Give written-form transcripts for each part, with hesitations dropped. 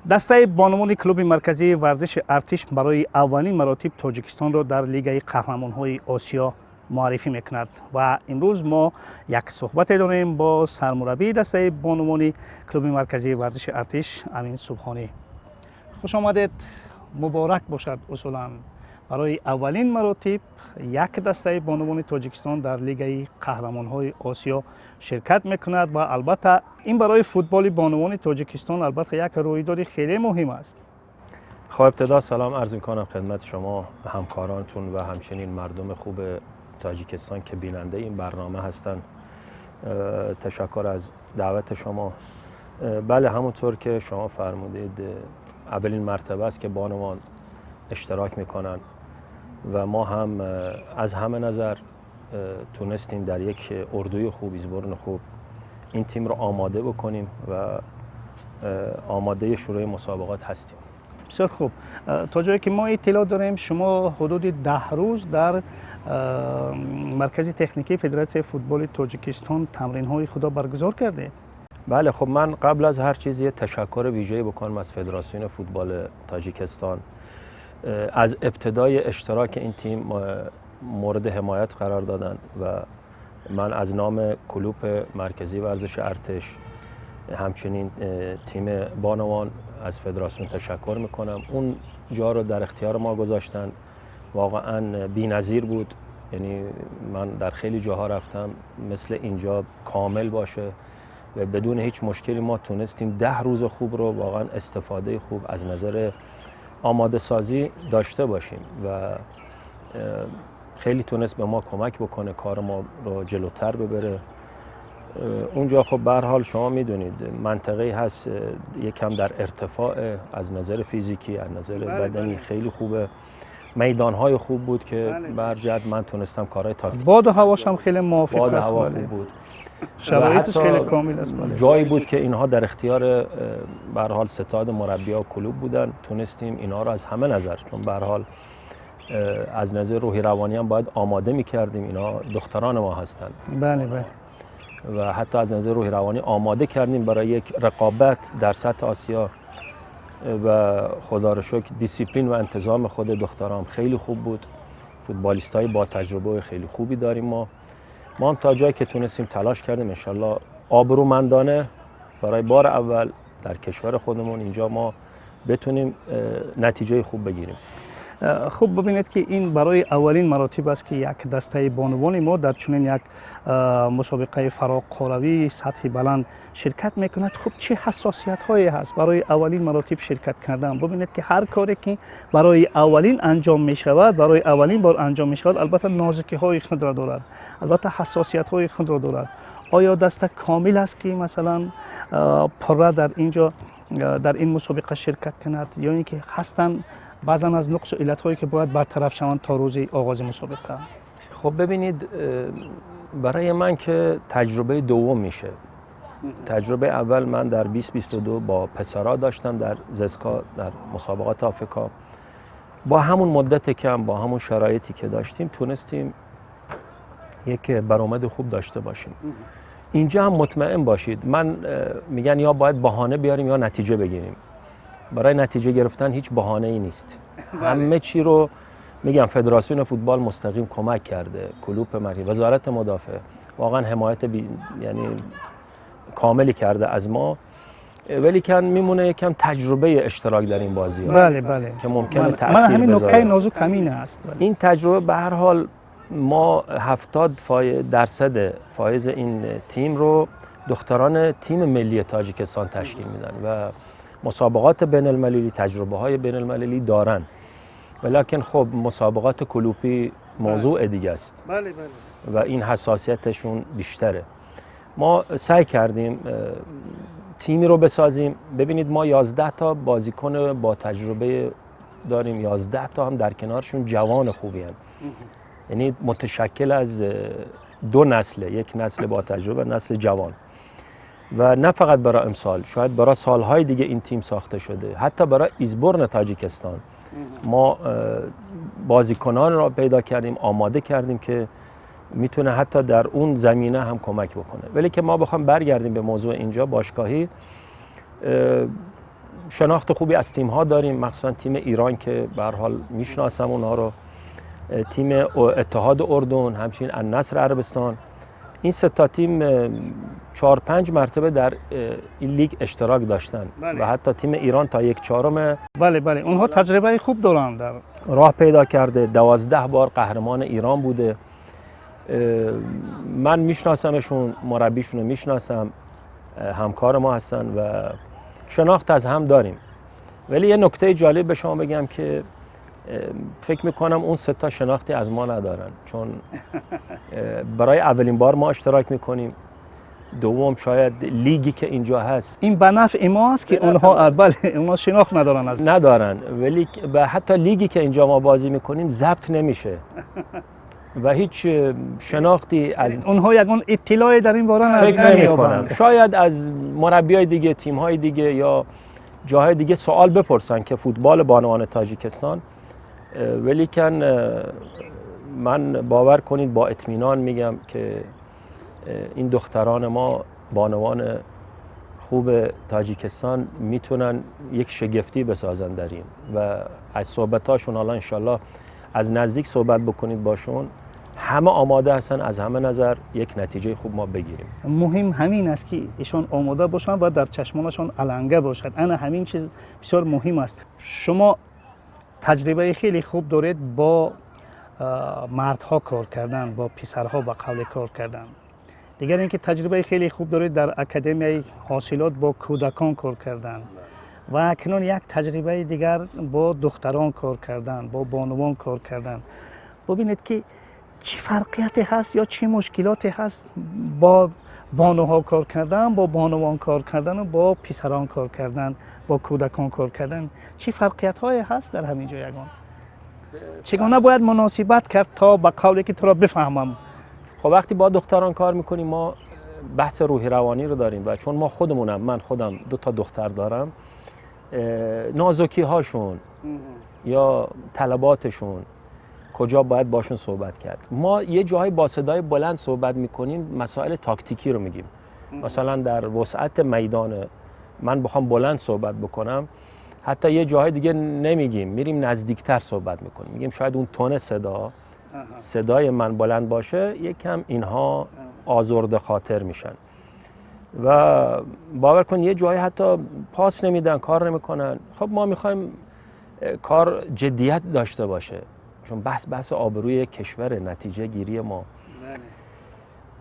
دسته بانوان کلوب مرکزی ورزش ارتش برای اولین مراتب تاجیکستان را در لیگ قهرمان‌های آسیا معرفی میکند و امروز ما یک صحبت داریم با سرمربی دسته بانوان کلوب مرکزی ورزش ارتش امین صبحانی. خوش آمدید، مبارک باشد. اصولا برای اولین مراتب یک دسته بانوان تاجیکستان در لیگ قهرمان‌های آسیا شرکت میکند و البته این برای فوتبال بانوان تاجیکستان البته یک رویداد خیلی مهم است. خب ابتدا سلام عرض می‌کنم خدمت شما و همکارانتون و همچنین مردم خوب تاجیکستان که بیننده این برنامه هستند. تشکر از دعوت شما. بله، همونطور که شما فرمودید اولین مرتبه است که بانوان اشتراک میکنن و ما هم از همه نظر تونستیم در یک اردوی خوب، ایزبرن خوب این تیم رو آماده بکنیم و آماده شروع مسابقات هستیم. بسیار خوب. تا جایی که ما اطلاع داریم شما حدود 10 روز در مرکز تکنیکی فدراسیون فوتبال تاجیکستان تمرین‌های خود برگزار کرده. بله، خب من قبل از هر چیز یه تشکر ویژه‌ای بکنم از فدراسیون فوتبال تاجیکستان. از ابتدای اشتراک این تیم مورد حمایت قرار دادن و من از نام کلوب مرکزی ورزش ارتش همچنین تیم بانوان از فدراسیون تشکر میکنم. اون جا رو در اختیار ما گذاشتن، واقعا بی‌نظیر بود. یعنی من در خیلی جاها رفتم مثل اینجا کامل باشه و بدون هیچ مشکلی ما تونستیم 10 روز خوب رو واقعا استفاده خوب از نظر آماده سازی داشته باشیم و خیلی تونست به ما کمک بکنه کار ما رو جلوتر ببره. اونجا خب به هر حال شما میدونید منطقه‌ای هست یکم در ارتفاع، از نظر فیزیکی از نظر بدنی خیلی خوبه. میدان‌های خوب بود که بر جد من تونستم کارهای تاکتیکی. باد و هواش هم خیلی موافق است. باد هوا خوب بود. شرایطش خیلی کامل است. جایی بود که اینها در اختیار به هر حال ستاد مربی‌ها و کلوب بودن. تونستیم اینا رو از همه نظر، چون به هر حال از نظر روحی روانی هم باید آماده می‌کردیم. اینا دختران ما هستند. بله بله. و حتی از نظر روحی روانی آماده کردیم برای یک رقابت در سطح آسیا و خدا رو شکر دیسیپلین و انتظام خود دختران خیلی خوب بود. فوتبالیستای با تجربه خیلی خوبی داریم. ما هم تا جایی که تونستیم تلاش کردیم انشالله آبرومندانه برای بار اول در کشور خودمون اینجا ما بتونیم نتیجه خوب بگیریم. خوب ببینید که این برای اولین مراتب است که یک دسته بانوان ما در چنین یک مسابقه فراق قهروی سطح بلند شرکت میکند. خب چه حساسیت هایی هست برای اولین مراتب شرکت کردن؟ ببینید که هر کاری که برای اولین انجام می شود، برای اولین بار انجام می شود، البته نازکی های خود را دارد، البته حساسیت های خود را دارد. آیا دسته کامل است که مثلا پره در اینجا در این مسابقه شرکت کند یا اینکه هستند بعضا از نقص و علت هایی که باید برطرف شوند تا روز آغاز مسابقه؟ خب ببینید، برای من که تجربه دوم میشه. تجربه اول من در 2022 با پسرا داشتم در زسکا در مسابقات آفریقا. با همون مدت کم، با همون شرایطی که داشتیم تونستیم یک برآمد خوب داشته باشیم. اینجا هم مطمئن باشید، من میگن یا باید بهانه بیاریم یا نتیجه بگیریم. برای نتیجه گرفتن هیچ بهانه‌ای نیست. همه چی رو میگم فدراسیون فوتبال مستقیم کمک کرده، کلوب مرکزی، وزارت مدافع واقعا حمایت یعنی کاملی کرده از ما، ولی کن میمونه یکم تجربه اشتراک در این بازی ها. بله بله. که ممکنه تأثیر من همین بذاره. نکته نازک همین است. این تجربه به هر حال ما 70% فایز این تیم رو دختران تیم ملی تاجیکستان تشکیل میدن و مسابقات بین المللی، تجربه های بین المللی دارن، ولیکن خب مسابقات کلوپی موضوع دیگه است. بله بله. و این حساسیتشون بیشتره. ما سعی کردیم تیمی رو بسازیم. ببینید ما 11 تا بازیکن با تجربه داریم، 11 تا هم در کنارشون جوان خوبی هستند. یعنی متشکل از 2 نسل، یک نسل با تجربه، نسل جوان. و نه فقط برای امسال، شاید برای سالهای دیگه این تیم ساخته شده. حتی برای ایزبرن تاجیکستان ما بازیکنان را پیدا کردیم، آماده کردیم که میتونه حتی در اون زمینه هم کمک بکنه. ولی که ما بخوام برگردیم به موضوع اینجا باشگاهی، شناخت خوبی از تیم ها داریم، مخصوصا تیم ایران که به هر حال میشناسم اونها رو، تیم اتحاد اردن، همچنین النصر عربستان. این سه تا تیم 4-5 مرتبه در این لیگ اشتراک داشتن و حتی تیم ایران تا 1/4 بله اونها تجربه خوب دارن، در راه پیدا کرده. 12 بار قهرمان ایران بوده. من میشناسمشون، مربیشون رو میشناسم، همکار ما هستن و شناخت از هم داریم. ولی یه نکته جالب به شما بگم که فکر میکنم اون سه تا شناختی از ما ندارن، چون برای اولین بار ما اشتراک میکنیم. دوم شاید لیگی که اینجا هست این به نفع ما است که اونها شناخت ندارن ولی حتی لیگی که اینجا ما بازی میکنیم ضبط نمیشه و هیچ شناختی از اونها یگان اطلاعی در این باره نمی‌کنن. شاید از مربیای دیگه، تیم‌های دیگه یا جاهای دیگه سوال بپرسن که فوتبال بانوان تاجیکستان، ولی کن من باور کنید با اطمینان میگم که این دختران ما، بانوان خوب تاجیکستان، میتونن یک شگفتی بسازن در این و از صحبتاشون حالا انشالله از نزدیک صحبت بکنید باشون، همه آماده هستن از همه نظر یک نتیجه خوب ما بگیریم. مهم همین است که ایشان آماده باشن و در چشمانشان علنگه باشد. انا همین چیز بسیار مهم است. شما تجربه خیلی خوب دارید با مردها کار کردن، با پسرها با قول کار کردن. دیگر اینکه تجربه خیلی خوب دارید در اکادمی حاصلات با کودکان کار کردن و اکنون یک تجربه دیگر با دختران کار کردن، با بانوان کار کردن. ببینید که چه فرقیتی هست یا چه مشکلاتی هست با بانوها کار کردن، با بانوان کار کردن و با پسران کار کردن، با کودکان کار کردن. چه فرقیت هایی هست در همین جا یگان؟ چگونه باید مناسبت کرد تا به قولی که تو را بفهمم؟ خب وقتی با دختران کار میکنیم ما بحث روحی روانی رو داریم و چون ما خودمونم، من خودم 2 تا دختر دارم، نازکی هاشون یا طلباتشون کجا باید باشون صحبت کرد. ما یه جایی با صدای بلند صحبت میکنیم، مسائل تاکتیکی رو میگیم. مثلا در وسعت میدان من بخوام بلند صحبت بکنم، حتی یه جاهای دیگه نمیگیم، میریم نزدیکتر صحبت میکنیم، میگیم شاید اون تون صدای من بلند باشه، یکم اینها آزرده خاطر میشن و باور کن یه جایی حتی پاس نمیدن، کار نمیکنن. خب ما میخوایم کار جدیت داشته باشه، چون بحث آبروی کشور، نتیجه گیری ما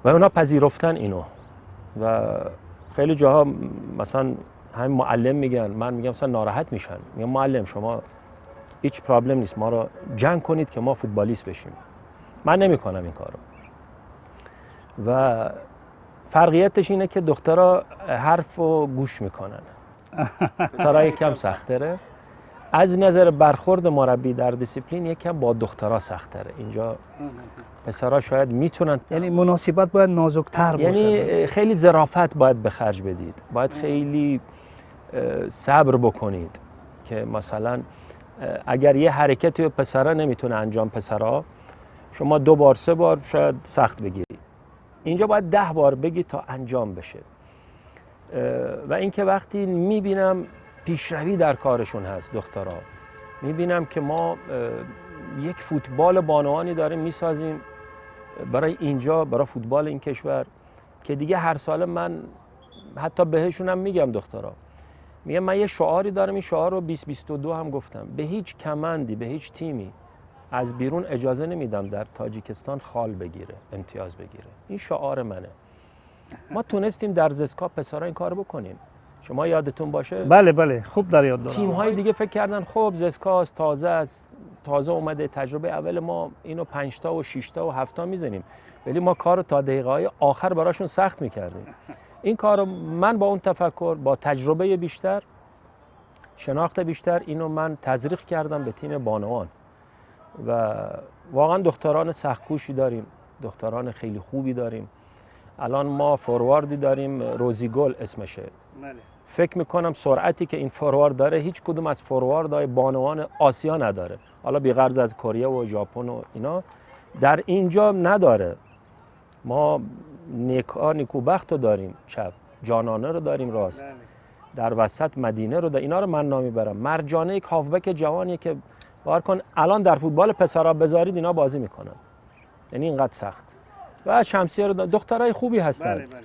و اونا پذیرفتن اینو. و خیلی جاها مثلا همین معلم میگن، من میگم مثلا ناراحت میشن، میگم معلم شما هیچ پرابلم نیست، ما رو جنگ کنید که ما فوتبالیست بشیم. من نمیکنم این کارو. و فرقیتش اینه که دخترها حرفو گوش میکنن، پسرها یکم سخت‌تره. از نظر برخورد مربی در دیسیپلین یکم با دخترها سخت‌تره. اینجا پسرها شاید میتونن، یعنی مناسبت باید نازک‌تر باشه، یعنی خیلی ظرافت باید به خرج بدید، باید خیلی صبر بکنید که مثلا اگر یه حرکتی پسرها نمیتونه انجام، پسرها شما 2 بار 3 بار شاید سخت بگیری، اینجا باید 10 بار بگی تا انجام بشه. و اینکه وقتی میبینم پیشروی در کارشون هست دخترها، میبینم که ما یک فوتبال بانوانی داریم میسازیم برای اینجا، برای فوتبال این کشور، که دیگه هر ساله من حتی بهشونم میگم دخترها، میگم من یه شعاری دارم، این شعار رو 2022 هم گفتم، به هیچ کمندی، به هیچ تیمی از بیرون اجازه نمیدم در تاجیکستان خال بگیره، امتیاز بگیره. این شعار منه. ما تونستیم در زسکا پسرها این کار بکنیم. شما یادتون باشه؟ بله خوب در یاد دارم. تیم‌های دیگه فکر کردن خب زسکاست، تازه اومده، تجربه اول ما اینو 5 تا و 6 تا و 7 تا میزنیم، ولی ما کارو تا دقیقه‌های آخر براشون سخت میکردیم. این کارو من با اون تفکر، با تجربه بیشتر، شناخت بیشتر، اینو من تزریق کردم به تیم بانوان و واقعا دختران سخت‌کوشی داریم، دختران خیلی خوبی داریم. الان ما فورواردی داریم، روزیگل اسمشه. فکر میکنم سرعتی که این فوروارد داره هیچ کدوم از فورواردهای بانوان آسیا نداره، حالا بی‌غرض از کره و ژاپن و اینا، در اینجا نداره. ما نیکوبخت رو داریم چپ، جانانه رو داریم راست، در وسط مدینه رو اینا رو من نامی برم. مرجانه یک هافبک جوانیه که باور کن الان در فوتبال پسرا بذارید اینا بازی میکنن، یعنی اینقدر سخت. و شمسیه رو دخترای خوبی هستن. بله بله.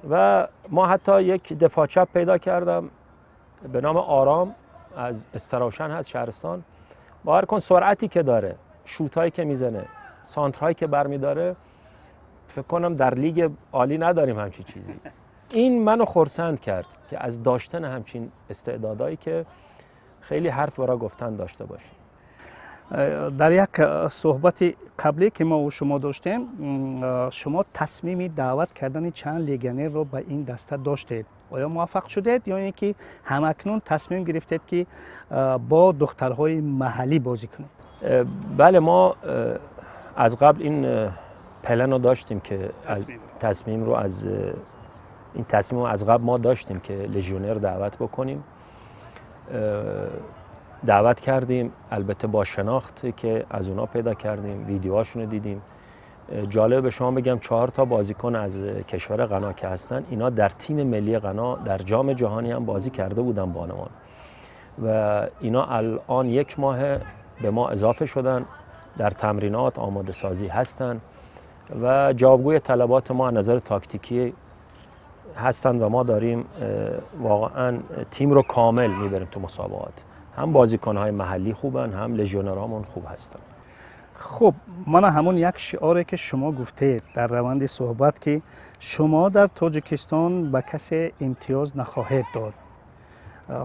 و ما حتی یک دفاع چپ پیدا کردم به نام آرام از استراوشن هست شهرستان. باور کن سرعتی که داره، شوتایی که میزنه، سانترهایی که برمیداره، فکر کنم در لیگ عالی نداریم همچین چیزی. این منو خرسند کرد که از داشتن همچین استعدادایی که خیلی حرف برای گفتن داشته باشیم. در یک صحبت قبلی که ما و شما داشتیم، شما تصمیم دعوت کردن چند لیگنر رو به این دسته داشتید. آیا موفق شدید یا اینکه همکنون تصمیم گرفتید که با دخترهای محلی بازی کنید؟ بله، ما از قبل این پلن رو داشتیم که تصمیم رو از قبل ما داشتیم که لژیونر دعوت بکنیم. دعوت کردیم، البته با شناخت که از اونا پیدا کردیم، ویدیوهاشون رو دیدیم. جالب به شما بگم 4 تا بازیکن از کشور غنا که هستن، اینا در تیم ملی غنا در جام جهانی هم بازی کرده بودن بانوان و اینا الان 1 ماه به ما اضافه شدن، در تمرینات آماده سازی هستن و جوابگوی طلبات ما از نظر تاکتیکی هستن و ما داریم واقعا تیم رو کامل میبریم تو مسابقات. هم بازیکن‌های محلی خوبن، هم لژیونرامون خوب هستن. خب من همون یک شعاری که شما گفتید در روند صحبت که شما در تاجیکستان به کسی امتیاز نخواهید داد.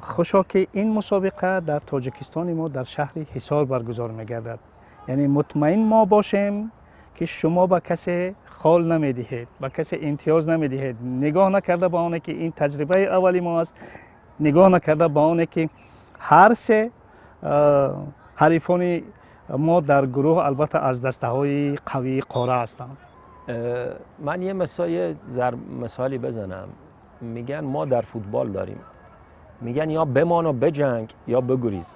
خوشا که این مسابقه در تاجیکستان ما در شهر حصار برگزار می‌گردد. یعنی مطمئن ما باشیم که شما به کسی خال نمیدهید، به کسی امتیاز نمیدهید، نگاه نکرده به آنه که این تجربه اولی ما است، نگاه نکرده به آنه که هر 3 حریفان ما در گروه البته از دسته های قوی قاره هستند. من یه مثالی بزنم. میگن ما در فوتبال داریم، میگن یا بمان و بجنگ یا بگریز.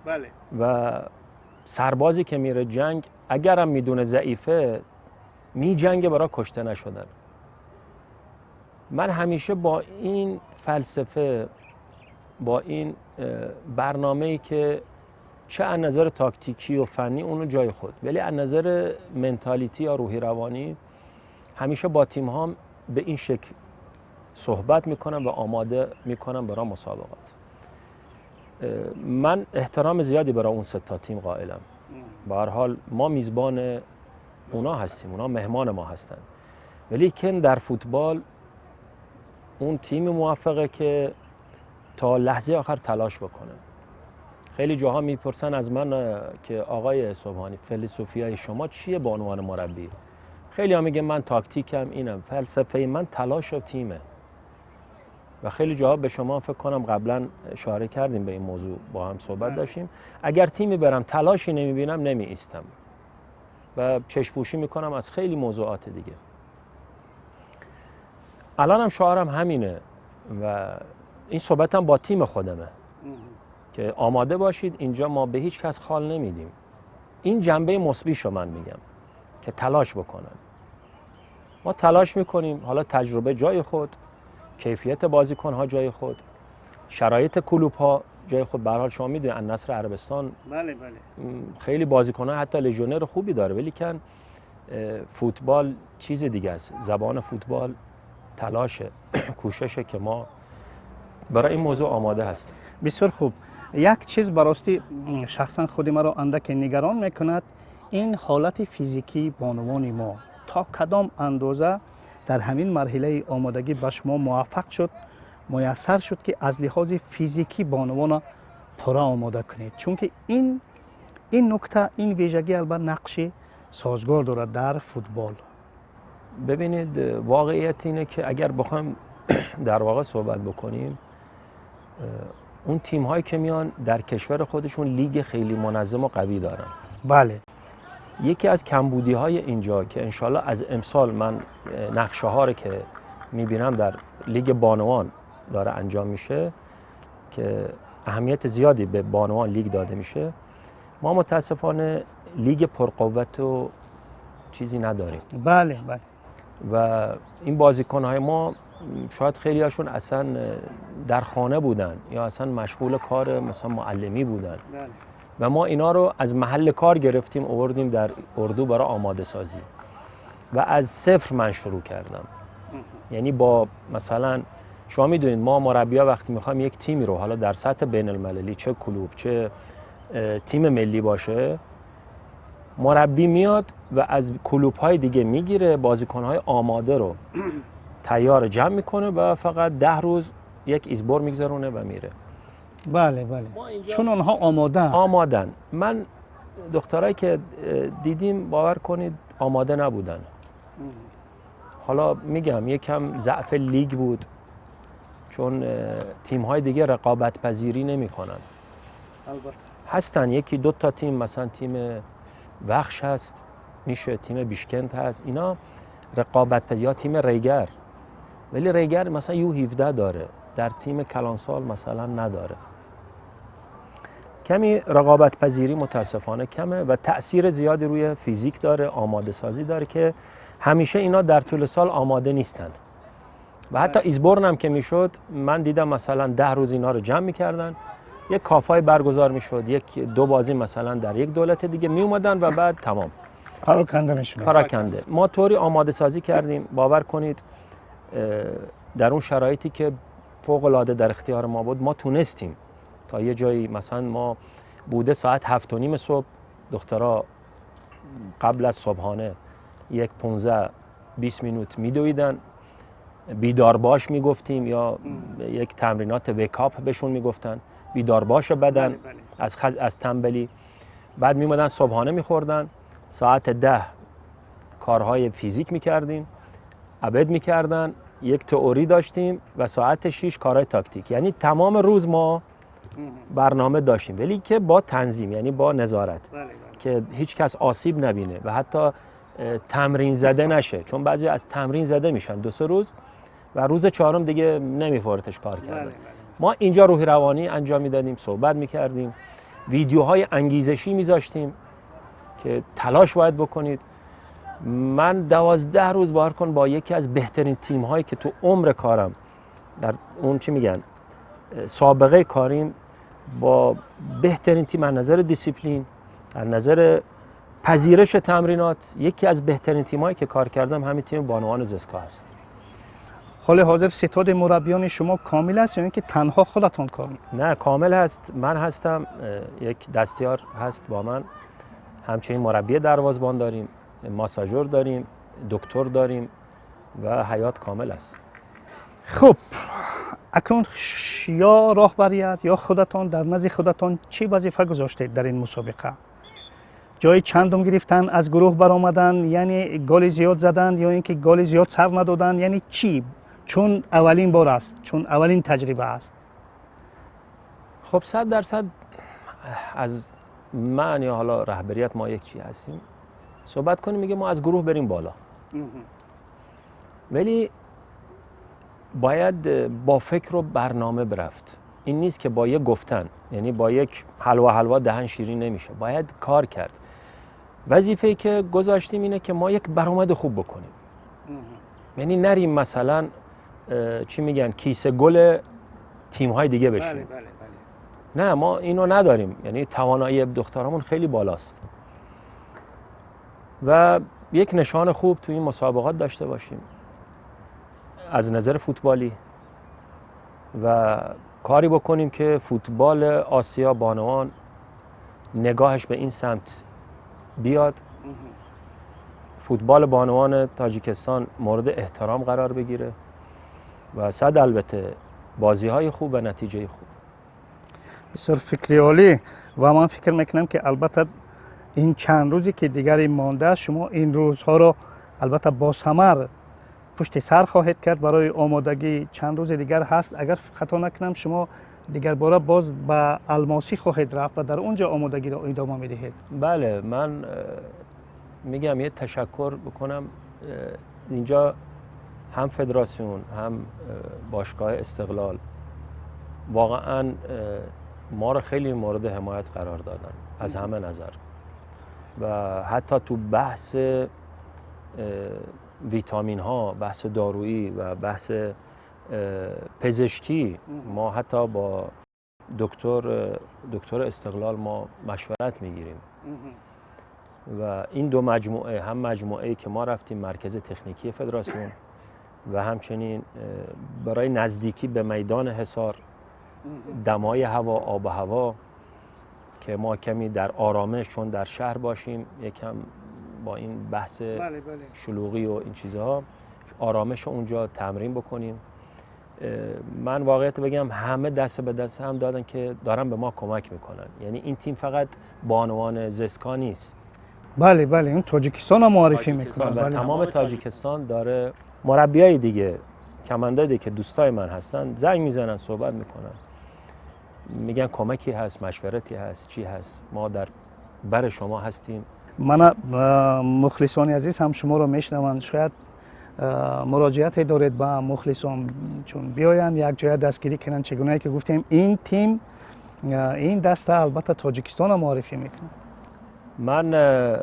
بله. و سربازی که میره جنگ اگرم میدونه ضعیفه میجنگه برای کشته نشدن. من همیشه با این فلسفه، با این برنامه‌ای که چه از نظر تاکتیکی و فنی اونو جای خود، ولی از نظر منتالیتی یا روحی روانی همیشه با تیم هام به این شکل صحبت میکنم و آماده میکنم برای مسابقات. من احترام زیادی برای اون 3 تا تیم قائلم. به هر حال ما میزبان اونا هستیم، اونا مهمان ما هستن، ولی که در فوتبال اون تیم موفقه که تا لحظه آخر تلاش بکنه. خیلی جاها میپرسن از من که آقای سبحانی فلسفیای شما چیه به عنوان مربی؟ خیلی ها میگه من تاکتیکم اینم، فلسفه من تلاش و تیمه. و خیلی جاها به شما فکر کنم قبلا اشاره کردیم به این موضوع، با هم صحبت داشتیم. اگر تیمی برم تلاشی نمیبینم نمی ایستم و چشم‌پوشی میکنم از خیلی موضوعات دیگه. الان هم شعارم همینه و این صحبتم با تیم خودمه که آماده باشید، اینجا ما به هیچ کس خال نمیدیم. این جنبه مثبتشو من میگم که تلاش بکنن. ما تلاش میکنیم، حالا تجربه جای خود، کیفیت بازیکن‌ها جای خود، شرایط کلوب‌ها جای خود. به هر حال شما میدونید النصر عربستان بله بله خیلی بازیکن‌ها حتی لژیونر خوبی داره، ولی کن فوتبال چیز دیگه است. زبان فوتبال تلاشه، کوششه که ما برای این موضوع آماده هستیم. بسیار خوب. یک چیز براستی شخصا خود ما را اندک نگران میکند، این حالت فیزیکی بانوان ما تا کدام اندازه در همین مرحله آمادگی به شما موفق شد، میسر شد که از لحاظ فیزیکی بانوان پورا آماده کنید؟ چون که این نکته، این ویژگی البته نقش سازگار دارد در فوتبال. ببینید واقعیت اینه که اگر بخوایم در واقع صحبت بکنیم، اون تیم هایی که میان در کشور خودشون لیگ خیلی منظم و قوی دارن. بله. یکی از کمبودی های اینجا که انشالله از امسال من نقشه ها رو که میبینم در لیگ بانوان داره انجام میشه که اهمیت زیادی به بانوان لیگ داده میشه، ما متاسفانه لیگ پرقوت و چیزی نداریم. بله بله. و این بازیکن های ما شاید خیلی هاشون اصلا در خانه بودن یا اصلا مشغول کار مثلا معلمی بودن و ما اینا رو از محل کار گرفتیم آوردیم در اردو برای آماده سازی و از صفر من شروع کردم. یعنی با مثلا شما میدونید ما مربی‌ها وقتی میخوایم یک تیمی رو حالا در سطح بین المللی چه کلوب چه تیم ملی باشه، مربی میاد و از کلوب‌های دیگه میگیره بازیکن‌های آماده رو تیار جمع میکنه و فقط 10 روز یک ایزبر میگذرونه و میره. بله بله. چون اونها آمادن. من دخترایی که دیدیم باور کنید آماده نبودن. حالا میگم یکم ضعف لیگ بود چون تیم‌های دیگه رقابت پذیری نمی‌کنن. البته هستن یکی دو تا تیم، مثلا تیم وخش هست، میشه تیم بیشکند هست، اینا رقابت پذیر، یا تیم ریگر، ولی ریگر مثلا یو 17 داره، در تیم کلانسال مثلا نداره. کمی رقابت پذیری متاسفانه کمه و تأثیر زیادی روی فیزیک داره، آماده سازی داره که همیشه اینا در طول سال آماده نیستن. و حتی ایزبورن هم که میشد من دیدم مثلا 10 روز اینا رو جمع میکردن، یک کافای برگزار میشد، یک دو بازی مثلا در یک دولت دیگه می اومدن و بعد تمام پراکنده. ما طوری آماده سازی کردیم باور کنید در اون شرایطی که فوق العاده در اختیار ما بود ما تونستیم تا یه جایی، مثلا ما بوده ساعت 7:30 صبح دخترها قبل از صبحانه یک 15-20 مینوت میدویدن، بیدار باش میگفتیم یا یک تمرینات ویکاپ بهشون میگفتن، بیدار باش بدن از تنبلی. بعد میمدن صبحانه میخوردن، ساعت 10 کارهای فیزیک میکردیم، عبد میکردن، یک تئوری داشتیم و ساعت 6 کارهای تاکتیک. یعنی تمام روز ما برنامه داشتیم، ولی که با تنظیم، یعنی با نظارت که هیچ کس آسیب نبینه و حتی تمرین زده نشه، چون بعضی از تمرین زده میشن 2-3 روز و روز چهارم دیگه نمیفورتش کار کردن. ما اینجا روحی روانی انجام میدادیم، صحبت میکردیم، ویدیوهای انگیزشی میذاشتیم که تلاش باید بکنید. من 12 روز باور کن با یکی از بهترین تیم هایی که تو عمر کارم در اون چی میگن سابقه کاریم، با بهترین تیم از نظر دیسیپلین، از نظر پذیرش تمرینات، یکی از بهترین تیمایی که کار کردم همین تیم بانوان زسکا هست. حال حاضر ستاد مربیان شما کامل است یا اینکه تنها خودتون کار میکنید؟ نه کامل هست، من هستم، یک دستیار هست با من، همچنین مربی دروازه‌بان داریم، ماساژور داریم، دکتر داریم و حیات کامل است. خب اکنون یا راهبریت یا خودتان در نزد خودتان چی وظیفه گذاشتید در این مسابقه؟ جای چندم گرفتن، از گروه برآمدن، یعنی گل زیاد زدن یا اینکه گل زیاد سر ندادن، یعنی چی؟ چون اولین بار است، چون اولین تجربه است. خب 100% از من یا حالا رهبریت ما یک چی هستیم صحبت کنیم، میگه ما از گروه بریم بالا، ولی باید با فکر و برنامه برفت. این نیست که با یک گفتن، یعنی با یک حلوا دهن شیرین نمیشه، باید کار کرد. وظیفه‌ای که گذاشتیم اینه که ما یک برآمد خوب بکنیم، یعنی نریم مثلا چی میگن کیسه گل تیم‌های دیگه بشیم. نه ما اینو نداریم، یعنی توانایی دخترامون خیلی بالاست و یک نشان خوب توی این مسابقات داشته باشیم از نظر فوتبالی و کاری بکنیم که فوتبال آسیا بانوان نگاهش به این سمت بیاد، فوتبال بانوان تاجیکستان مورد احترام قرار بگیره و صد البته بازی‌های خوب و نتیجه خوب. بسیار فکری عالی و من فکر میکنم که البته این چند روزی که دیگری مانده شما این روزها رو البته با ثمر پشت سر خواهید کرد برای آمادگی چند روز دیگر هست. اگر خطا نکنم شما دیگر باره باز به الماسی خواهید رفت و در اونجا آمادگی را ادامه میدهید. بله من میگم یه تشکر بکنم، اینجا هم فدراسیون هم باشگاه استقلال واقعا ما را خیلی مورد حمایت قرار دادن از همه نظر و حتی تو بحث ویتامین ها، بحث دارویی و بحث پزشکی ما حتی با دکتر استقلال ما مشورت میگیریم و این دو مجموعه، هم مجموعه‌ای که ما رفتیم مرکز تکنیکی فدراسیون و همچنین برای نزدیکی به میدان حصار، دمای هوا، آب و هوا، که ما کمی در آرامش چون در شهر باشیم یکم با این بحث شلوغی و این چیزها آرامش اونجا تمرین بکنیم. من واقعیت بگم همه دست به دست هم دادن که دارن به ما کمک میکنن. یعنی این تیم فقط بانوان زسکا نیست. بله اون تاجیکستان هم معرفی میکنن. بله. تمام تاجیکستان داره مربیای دیگه، کمانداری که دوستای من هستن زنگ میزنن، صحبت میکنن، میگن کمکی هست، مشورتی هست، چی هست، ما در بر شما هستیم. من مخلصان عزیز هم شما رو میشنوند، شاید مراجعت دارید به مخلصان چون بیاین یک جای دستگیری کنن، چگونه که گفتیم این تیم، این دسته البته تاجیکستان رو معرفی میکنه. من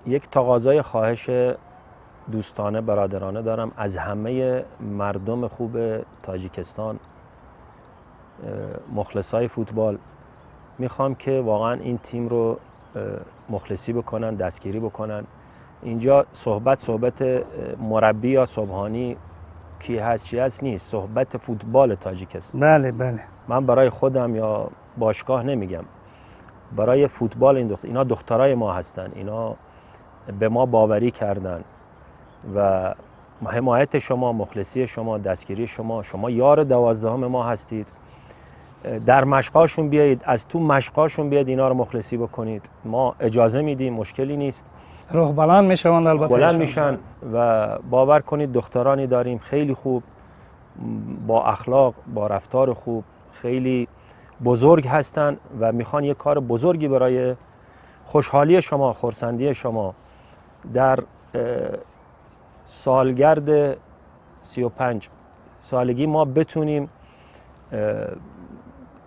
یک تقاضای خواهش دوستانه برادرانه دارم از همه مردم خوب تاجیکستان، مخلصای فوتبال. میخوام که واقعا این تیم رو مخلصی بکنن، دستگیری بکنن. اینجا صحبت مربی یا سبحانی کی هست چی هست نیست، صحبت فوتبال تاجیکستان. بله من برای خودم یا باشگاه نمیگم، برای فوتبال اینا دخترای ما هستن، اینا به ما باوری کردن و حمایت شما، مخلصی شما، دستگیری شما یار 12 ما هستید. در مشقاشون بیایید، از تو مشقاشون بیاید اینا رو مخلصی بکنید. ما اجازه میدیم، مشکلی نیست. روح بلند میشون، البته بلند میشن و باور کنید دخترانی داریم خیلی خوب، با اخلاق، با رفتار خوب، خیلی بزرگ هستن و میخوان یک کار بزرگی برای خوشحالی شما، خرسندی شما در سالگرد 35 سالگی ما بتونیم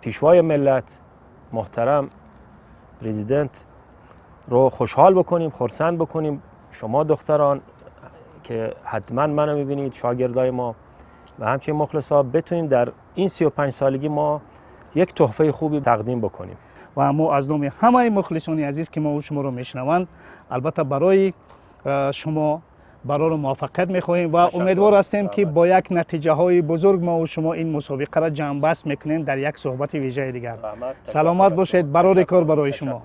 پیشوای ملت محترم پرزیدنت رو خوشحال بکنیم، خرسند بکنیم. شما دختران که حتما منو میبینید، شاگردای ما و همچنین مخلصا، بتونیم در این 35 سالگی ما یک تحفه خوبی تقدیم بکنیم. و ما از نام همه مخلصان عزیز که ما و شما رو میشنوند البته برای شما برای موفقیت میخواهیم و امیدوار هستیم که با یک نتیجه های بزرگ ما و شما این مسابقه را جمع بست میکنیم در یک صحبت ویژه دیگر. سلامت باشید، برای کار برای شما.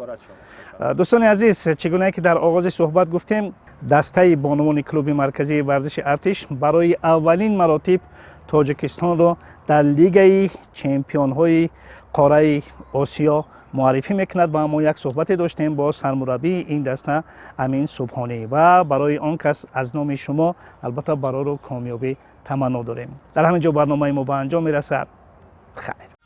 دوستان عزیز، چگونه که در آغاز صحبت گفتیم، دسته بانوان کلوب مرکزی ورزش ارتش برای اولین مراتب تاجیکستان را در لیگ چمپیون های قاره آسیا معرفی میکند. با ما یک صحبت داشتیم با سرمربی این دسته امین سبحانی و برای آن کس از نام شما البته برای کامیابی تمنا داریم. در همینجا برنامه ما به انجام میرسد. خیر.